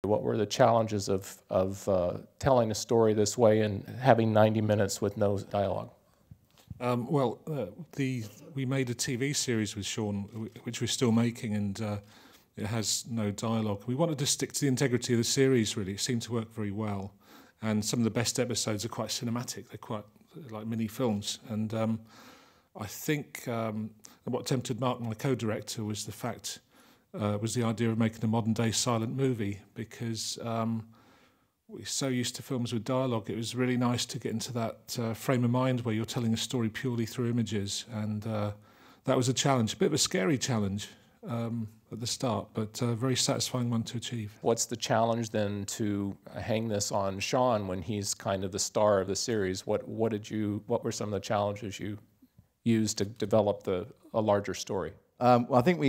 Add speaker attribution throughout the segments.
Speaker 1: What were the challenges of telling a story this way and having 90 minutes with no dialogue?
Speaker 2: We made a TV series with Shaun, which we're still making, and it has no dialogue. We wanted to stick to the integrity of the series, really. It seemed to work very well. And some of the best episodes are quite cinematic. They're quite like mini films. And I think what tempted Mark, my co-director, was the idea of making a modern-day silent movie, because we're so used to films with dialogue. It was really nice to get into that frame of mind where you're telling a story purely through images, and that was a challenge, a bit of a scary challenge at the start, but a very satisfying one to achieve.
Speaker 1: What's the challenge then to hang this on Shaun when he's kind of the star of the series? What were some of the challenges you used to develop a larger story?
Speaker 3: Well, I think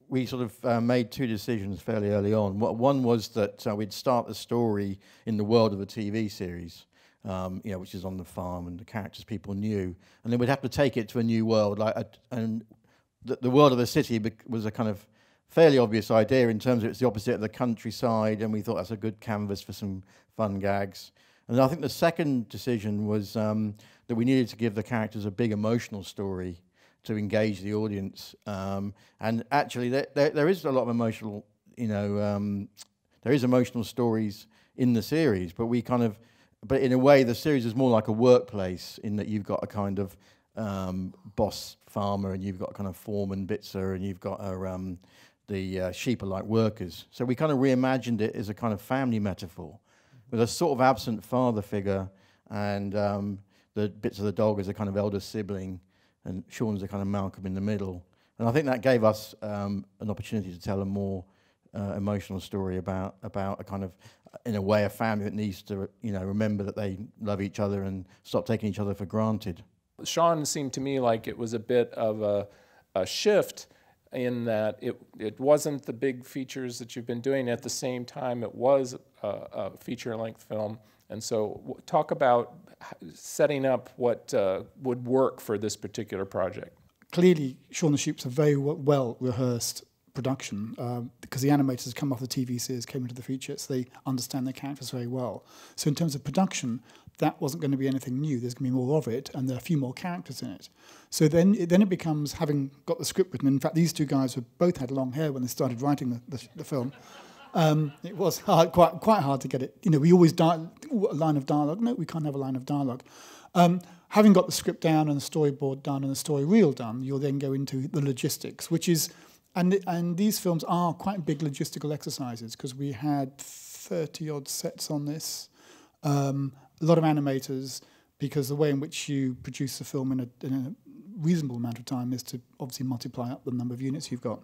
Speaker 3: we sort of made two decisions fairly early on. One was that we'd start the story in the world of a TV series, which is on the farm and the characters people knew, and then we'd have to take it to a new world. And the world of the city was a kind of fairly obvious idea in terms of it's the opposite of the countryside, and we thought that's a good canvas for some fun gags. And I think the second decision was that we needed to give the characters a big emotional story to engage the audience, and actually there is a lot of emotional, there is emotional stories in the series, but but in a way the series is more like a workplace in that you've got a kind of boss farmer, and you've got a kind of foreman bitzer, and you've got the sheep are like workers. So we kind of reimagined it as a kind of family metaphor, with a sort of absent father figure, and the bits of the dog as a kind of elder sibling, and Shaun's a kind of Malcolm in the middle. And I think that gave us an opportunity to tell a more emotional story about a kind of, in a way, a family that needs to, remember that they love each other and stop taking each other for granted.
Speaker 1: Shaun seemed to me like it was a bit of a shift in that it wasn't the big features that you've been doing. At the same time, it was a feature-length film. And so talk about setting up what would work for this particular project.
Speaker 4: Clearly, Shaun the Sheep's a very well-rehearsed production because the animators come off the TV series, came into the feature, so they understand their characters very well. So in terms of production, that wasn't going to be anything new. There's going to be more of it, and there are a few more characters in it. So then it becomes, having got the script written, in fact, these two guys both had long hair when they started writing the film. It was quite hard to get it. We always a line of dialogue. No, we can't have a line of dialogue. Having got the script down and the storyboard done and the story reel done, you'll then go into the logistics, which is, and these films are quite big logistical exercises because we had 30-odd sets on this, a lot of animators, because the way in which you produce a film in a reasonable amount of time is to obviously multiply up the number of units you've got.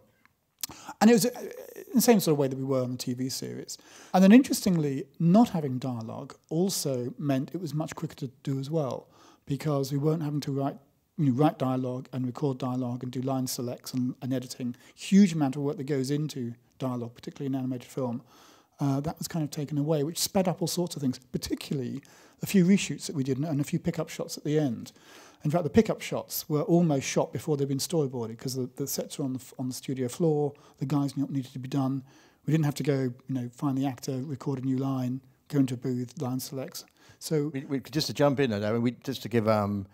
Speaker 4: And it was in the same sort of way that we were on the TV series. And then interestingly, not having dialogue also meant it was much quicker to do as well, because we weren't having to write dialogue and record dialogue and do line selects and editing. Huge amount of work that goes into dialogue, particularly in animated film. That was kind of taken away, which sped up all sorts of things, particularly a few reshoots that we did and a few pickup shots at the end. In fact, the pickup shots were almost shot before they'd been storyboarded because the sets were on the studio floor. The guys knew what needed to be done. We didn't have to go, find the actor, record a new line, go into a booth, line selects. So
Speaker 3: just to jump in there, just to give a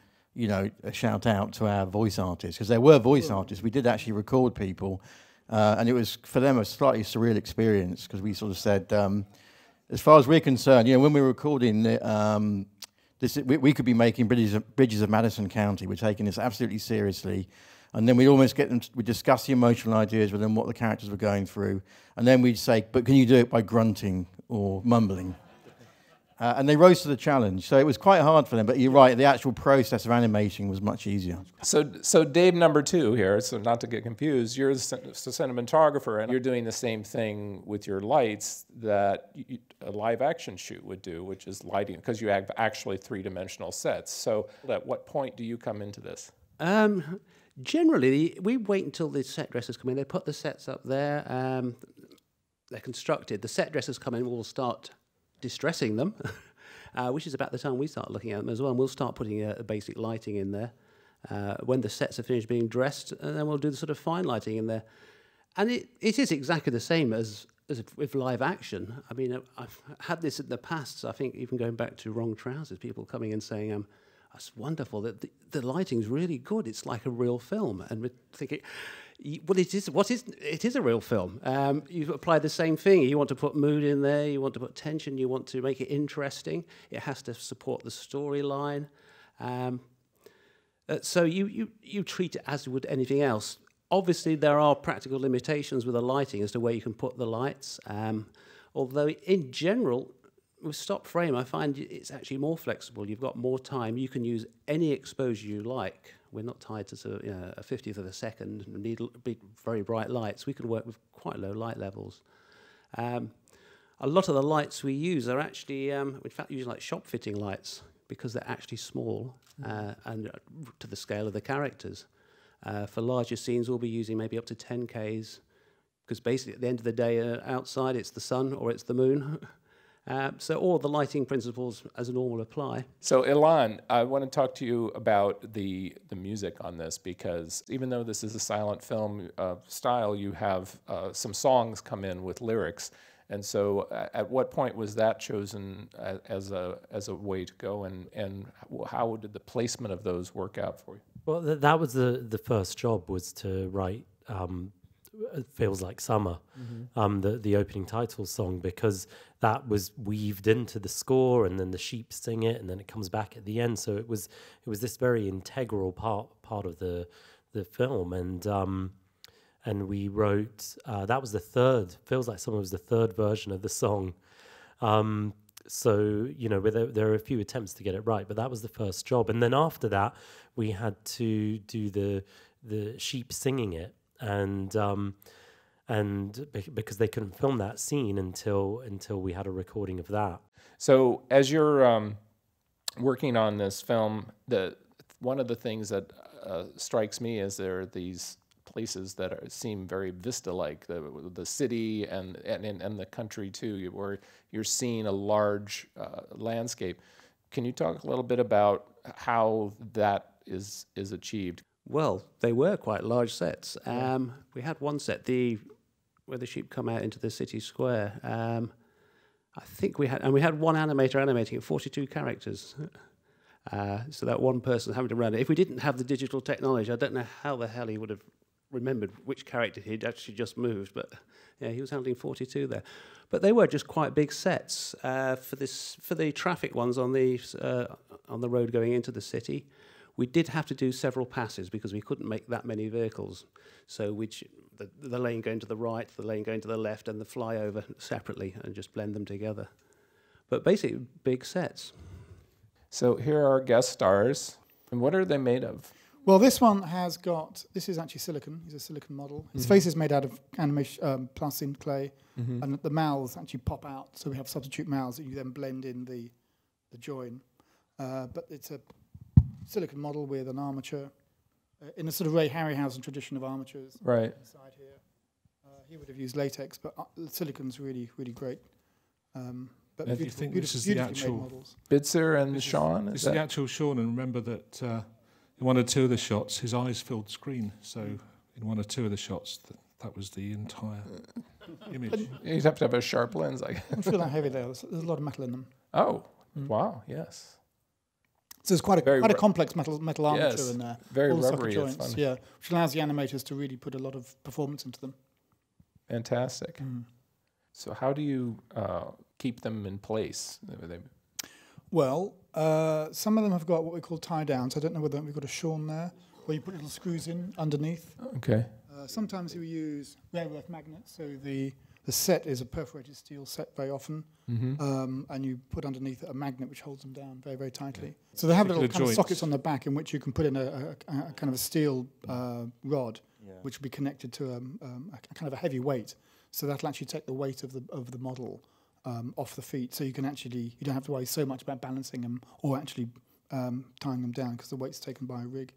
Speaker 3: shout out to our voice artists, because there were voice artists. We did actually record people, and it was for them a slightly surreal experience because we sort of said, as far as we're concerned, when we were recording we could be making Bridges of Madison County. We're taking this absolutely seriously. And then we'd almost get them, we'd discuss the emotional ideas with them, what the characters were going through. And then we'd say, but can you do it by grunting or mumbling? And they rose to the challenge. So it was quite hard for them. But you're right, the actual process of animating was much easier.
Speaker 1: So Dave number two here, so not to get confused, you're the cinematographer, and you're doing the same thing with your lights that a live action shoot would do, which is lighting, because you have actually three-dimensional sets. So at what point do you come into this?
Speaker 5: Generally, we wait until the set dressers come in. They put the sets up there. They're constructed. The set dressers come in, we'll start distressing them, which is about the time we start looking at them as well. And we'll start putting a basic lighting in there when the sets are finished being dressed, and then we'll do the sort of fine lighting in there. And it is exactly the same as with live action, I mean, I've had this in the past. So I think even going back to Wrong Trousers, people coming and saying, "That's wonderful. That the lighting's really good. It's like a real film." And we're thinking, well, it is. It is a real film. You apply the same thing. You want to put mood in there. You want to put tension. You want to make it interesting. It has to support the storyline. So you treat it as you would anything else. Obviously, there are practical limitations with the lighting as to where you can put the lights. Although in general, with stop frame, I find it's actually more flexible. You've got more time. You can use any exposure you like. We're not tied to sort of, a 50th of a second and need big, very bright lights. We can work with quite low light levels. A lot of the lights we use are actually, in fact, using like shop fitting lights because they're actually small and to the scale of the characters. For larger scenes, we'll be using maybe up to 10Ks because basically at the end of the day, outside it's the sun or it's the moon. So all the lighting principles as normal apply.
Speaker 1: So Ilan, I want to talk to you about the music on this, because even though this is a silent film style, you have some songs come in with lyrics. And so at what point was that chosen as a way to go, and how did the placement of those work out for you?
Speaker 6: Well, that was the first job, was to write It Feels Like Summer, the opening title song, because that was weaved into the score, and then the sheep sing it, and then it comes back at the end. So it was this very integral part of the film, and we wrote that was the third. Feels Like Summer was the third version of the song. So there are a few attempts to get it right, but that was the first job, and then after that we had to do the sheep singing it. And because they couldn't film that scene until we had a recording of that.
Speaker 1: So as you're working on this film, one of the things that strikes me is there are these places that seem very vista-like, the city and the country too, where you're seeing a large landscape. Can you talk a little bit about how that is achieved?
Speaker 5: Well, they were quite large sets. We had one set, where the sheep come out into the city square. I think we had one animator animating 42 characters. So that one person having to run it. If we didn't have the digital technology, I don't know how the hell he would have remembered which character he'd actually just moved. But yeah, he was handling 42 there. But they were just quite big sets. For the traffic ones on the road going into the city, we did have to do several passes because we couldn't make that many vehicles. So the lane going to the right, the lane going to the left, and the flyover separately, and just blend them together. But basically, big sets.
Speaker 1: So here are our guest stars. And what are they made of?
Speaker 4: Well, this one this is actually silicon. He's a silicon model. His face is made out of animation, plasticine clay, and the mouths actually pop out. So we have substitute mouths that you then blend in the join. But it's a silicon model with an armature in a sort of Ray Harryhausen tradition of armatures.
Speaker 1: Right.
Speaker 4: Inside here, he would have used latex, but silicon's really, really great. But
Speaker 2: do you think this is the actual
Speaker 1: Bitzer and Shaun?
Speaker 2: This is the actual Shaun, and remember that in one or two of the shots, his eyes filled screen. So in one or two of the shots, that was the entire image.
Speaker 1: You'd have to have a sharp lens, I guess.
Speaker 4: I don't feel that heavy there. There's a lot of metal in them.
Speaker 1: Oh, wow, yes.
Speaker 4: So there's quite a complex metal armature in there.
Speaker 1: Very
Speaker 4: all the
Speaker 1: rubbery.
Speaker 4: socket joints, yeah, which allows the animators to really put a lot of performance into them.
Speaker 1: Fantastic. So how do you keep them in place?
Speaker 4: Well, some of them have got what we call tie downs. I don't know whether we've got a Shaun there, where you put little screws in underneath.
Speaker 1: Okay.
Speaker 4: Sometimes we use rare earth magnets, so the set is a perforated steel set very often, and you put underneath a magnet which holds them down very, very tightly. So they have little kind of sockets on the back in which you can put in a kind of a steel rod, which will be connected to a kind of a heavy weight. So that'll actually take the weight of the model off the feet. So you don't have to worry so much about balancing them or actually tying them down because the weight's taken by a rig.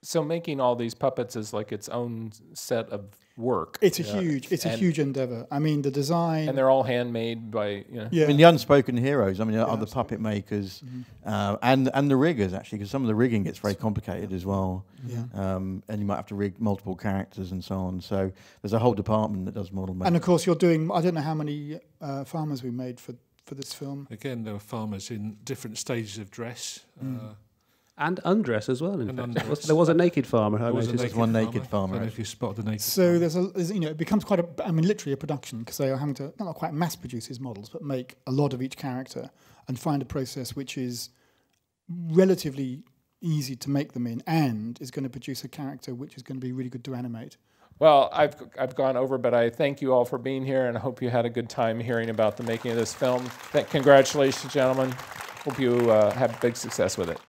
Speaker 1: So making all these puppets is like its own set of work.
Speaker 4: It's a huge endeavor. I mean, the design,
Speaker 1: and they're all handmade by
Speaker 3: I mean, the unspoken heroes. I mean, are the puppet makers and the riggers actually, because some of the rigging gets very complicated as well. And you might have to rig multiple characters and so on. So there's a whole department that does model making.
Speaker 4: And of course, you're doing. I don't know how many farmers we made for this film.
Speaker 2: Again, there were farmers in different stages of dress.
Speaker 5: And undress as well. In
Speaker 2: And
Speaker 5: fact.
Speaker 2: undress.
Speaker 5: There was a naked farmer. I
Speaker 2: There was a
Speaker 5: noticed.
Speaker 2: naked
Speaker 3: one
Speaker 2: farmer.
Speaker 3: naked farmer,
Speaker 2: I don't know if you spotted the naked
Speaker 4: So
Speaker 2: farmer.
Speaker 4: there's it becomes quite I mean, literally a production, because they are having to not quite mass produce these models, but make a lot of each character and find a process which is relatively easy to make them in, and is going to produce a character which is going to be really good to animate.
Speaker 1: Well, I've gone over, but I thank you all for being here, and I hope you had a good time hearing about the making of this film. Congratulations, gentlemen. Hope you have big success with it.